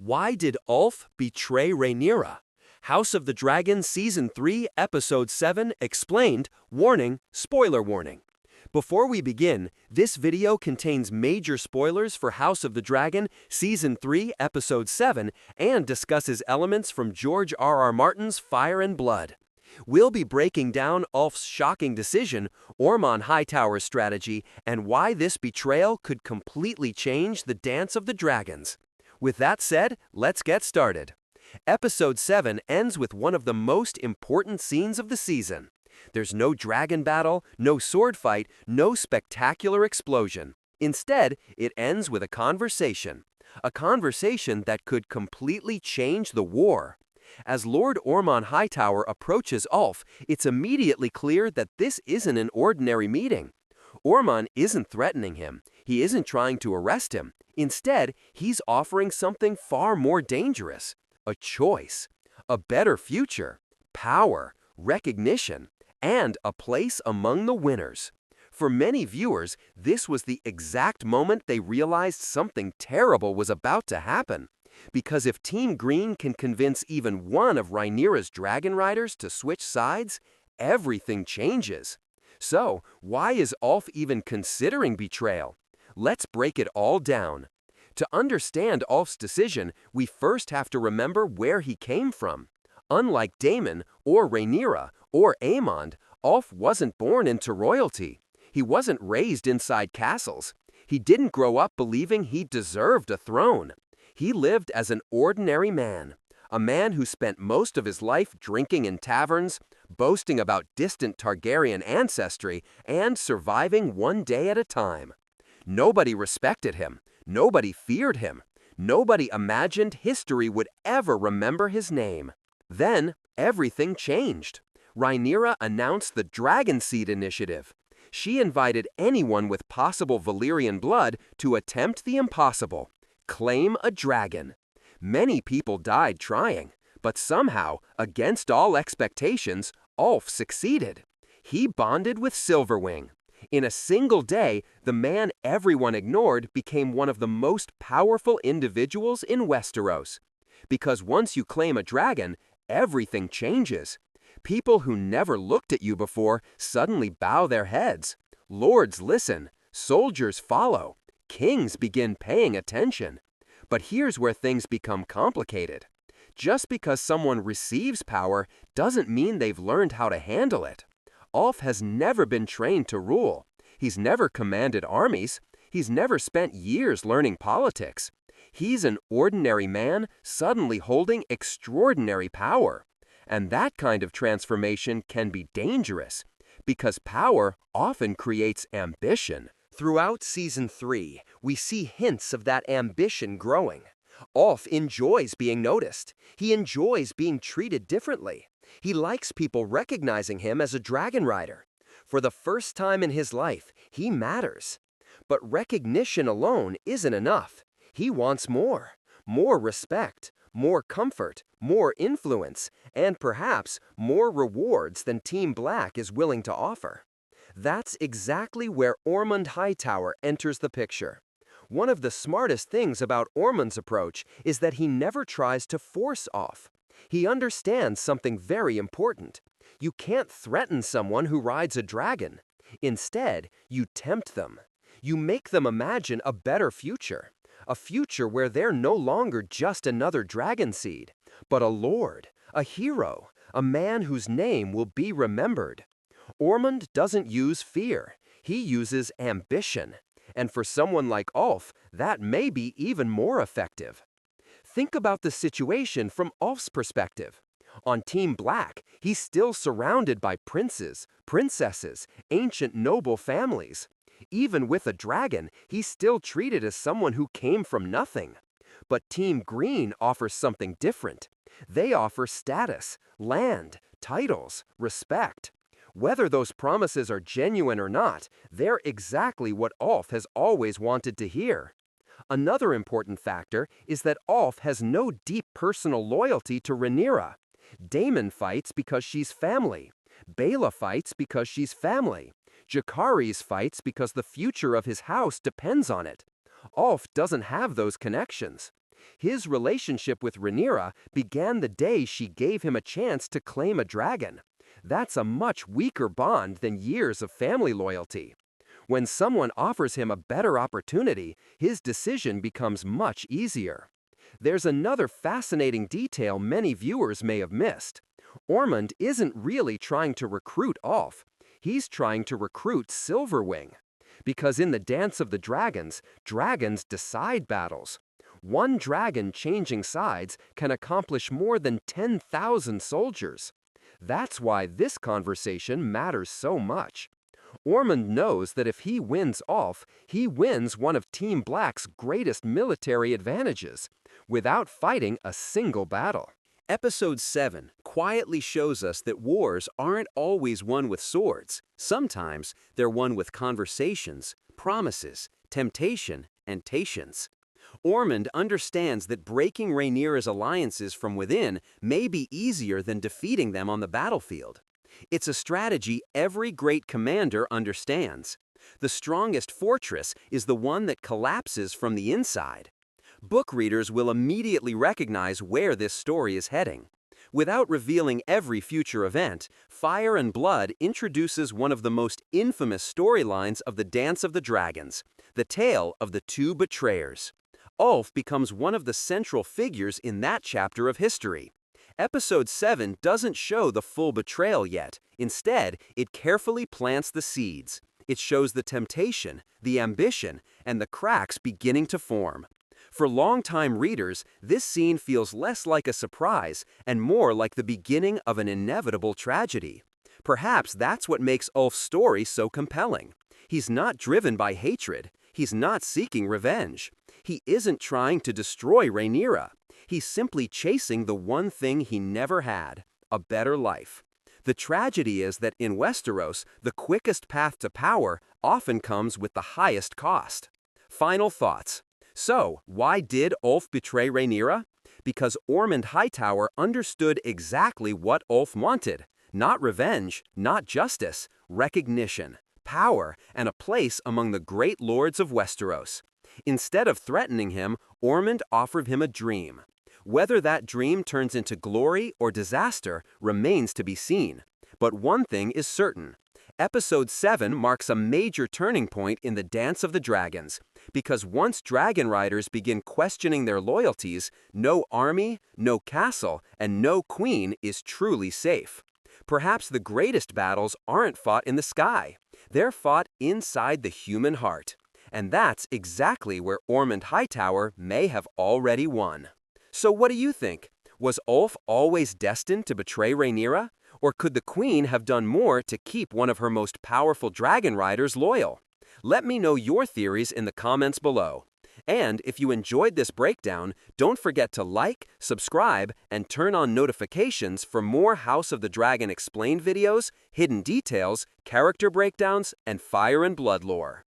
Why did Ulf betray Rhaenyra? House of the Dragon Season 3, Episode 7 explained, warning, spoiler warning. Before we begin, this video contains major spoilers for House of the Dragon Season 3, Episode 7 and discusses elements from George R.R. Martin's Fire and Blood. We'll be breaking down Ulf's shocking decision, Ormund Hightower's strategy, and why this betrayal could completely change the Dance of the Dragons. With that said, let's get started. Episode 7 ends with one of the most important scenes of the season. There's no dragon battle, no sword fight, no spectacular explosion. Instead, it ends with a conversation. A conversation that could completely change the war. As Lord Ormund Hightower approaches Ulf, it's immediately clear that this isn't an ordinary meeting. Ormund isn't threatening him. He isn't trying to arrest him. Instead, he's offering something far more dangerous. A choice. A better future. Power. Recognition. And a place among the winners. For many viewers, this was the exact moment they realized something terrible was about to happen. Because if Team Green can convince even one of Rhaenyra's dragon riders to switch sides, everything changes. So, why is Ulf even considering betrayal? Let's break it all down. To understand Ulf's decision, we first have to remember where he came from. Unlike Daemon, or Rhaenyra, or Aemond, Ulf wasn't born into royalty. He wasn't raised inside castles. He didn't grow up believing he deserved a throne. He lived as an ordinary man, a man who spent most of his life drinking in taverns, boasting about distant Targaryen ancestry, and surviving one day at a time. Nobody respected him. Nobody feared him. Nobody imagined history would ever remember his name. Then, everything changed. Rhaenyra announced the Dragon Seed Initiative. She invited anyone with possible Valyrian blood to attempt the impossible. Claim a dragon. Many people died trying, but somehow, against all expectations, Ulf succeeded. He bonded with Silverwing. In a single day, the man everyone ignored became one of the most powerful individuals in Westeros. Because once you claim a dragon, everything changes. People who never looked at you before suddenly bow their heads. Lords listen. Soldiers follow. Kings begin paying attention. But here's where things become complicated. Just because someone receives power doesn't mean they've learned how to handle it. Ulf has never been trained to rule. He's never commanded armies. He's never spent years learning politics. He's an ordinary man suddenly holding extraordinary power. And that kind of transformation can be dangerous, because power often creates ambition. Throughout Season 3, we see hints of that ambition growing. Ulf enjoys being noticed. He enjoys being treated differently. He likes people recognizing him as a dragon rider. For the first time in his life, he matters. But recognition alone isn't enough. He wants more. More respect, more comfort, more influence, and perhaps more rewards than Team Black is willing to offer. That's exactly where Ormund Hightower enters the picture. One of the smartest things about Ormund's approach is that he never tries to force Ulf. He understands something very important. You can't threaten someone who rides a dragon. Instead, you tempt them. You make them imagine a better future. A future where they're no longer just another dragon seed, but a lord, a hero, a man whose name will be remembered. Ormund doesn't use fear. He uses ambition. And for someone like Ulf, that may be even more effective. Think about the situation from Ulf's perspective. On Team Black, he's still surrounded by princes, princesses, ancient noble families. Even with a dragon, he's still treated as someone who came from nothing. But Team Green offers something different. They offer status, land, titles, respect. Whether those promises are genuine or not, they're exactly what Ulf has always wanted to hear. Another important factor is that Ulf has no deep personal loyalty to Rhaenyra. Daemon fights because she's family. Baela fights because she's family. Jacaerys fights because the future of his house depends on it. Ulf doesn't have those connections. His relationship with Rhaenyra began the day she gave him a chance to claim a dragon. That's a much weaker bond than years of family loyalty. When someone offers him a better opportunity, his decision becomes much easier. There's another fascinating detail many viewers may have missed. Ormund isn't really trying to recruit Ulf. He's trying to recruit Silverwing. Because in the Dance of the Dragons, dragons decide battles. One dragon changing sides can accomplish more than 10,000 soldiers. That's why this conversation matters so much. Ormund knows that if he wins Ulf, he wins one of Team Black's greatest military advantages, without fighting a single battle. Episode 7 quietly shows us that wars aren't always won with swords. Sometimes they're won with conversations, promises, temptation, and patience. Ormund understands that breaking Rhaenyra's alliances from within may be easier than defeating them on the battlefield. It's a strategy every great commander understands. The strongest fortress is the one that collapses from the inside. Book readers will immediately recognize where this story is heading. Without revealing every future event, Fire and Blood introduces one of the most infamous storylines of the Dance of the Dragons, the tale of the two betrayers. Ulf becomes one of the central figures in that chapter of history. Episode 7 doesn't show the full betrayal yet. Instead, it carefully plants the seeds. It shows the temptation, the ambition, and the cracks beginning to form. For longtime readers, this scene feels less like a surprise and more like the beginning of an inevitable tragedy. Perhaps that's what makes Ulf's story so compelling. He's not driven by hatred. He's not seeking revenge. He isn't trying to destroy Rhaenyra. He's simply chasing the one thing he never had, a better life. The tragedy is that in Westeros, the quickest path to power often comes with the highest cost. Final thoughts. So, why did Ulf betray Rhaenyra? Because Ormund Hightower understood exactly what Ulf wanted. Not revenge, not justice, recognition, power, and a place among the great lords of Westeros. Instead of threatening him, Ormund offered him a dream. Whether that dream turns into glory or disaster remains to be seen. But one thing is certain. Episode 7 marks a major turning point in the Dance of the Dragons, because once dragon riders begin questioning their loyalties, no army, no castle, and no queen is truly safe. Perhaps the greatest battles aren't fought in the sky. They're fought inside the human heart. And that's exactly where Ormund Hightower may have already won. So what do you think? Was Ulf always destined to betray Rhaenyra? Or could the queen have done more to keep one of her most powerful dragon riders loyal? Let me know your theories in the comments below. And if you enjoyed this breakdown, don't forget to like, subscribe, and turn on notifications for more House of the Dragon explained videos, hidden details, character breakdowns, and Fire and Blood lore.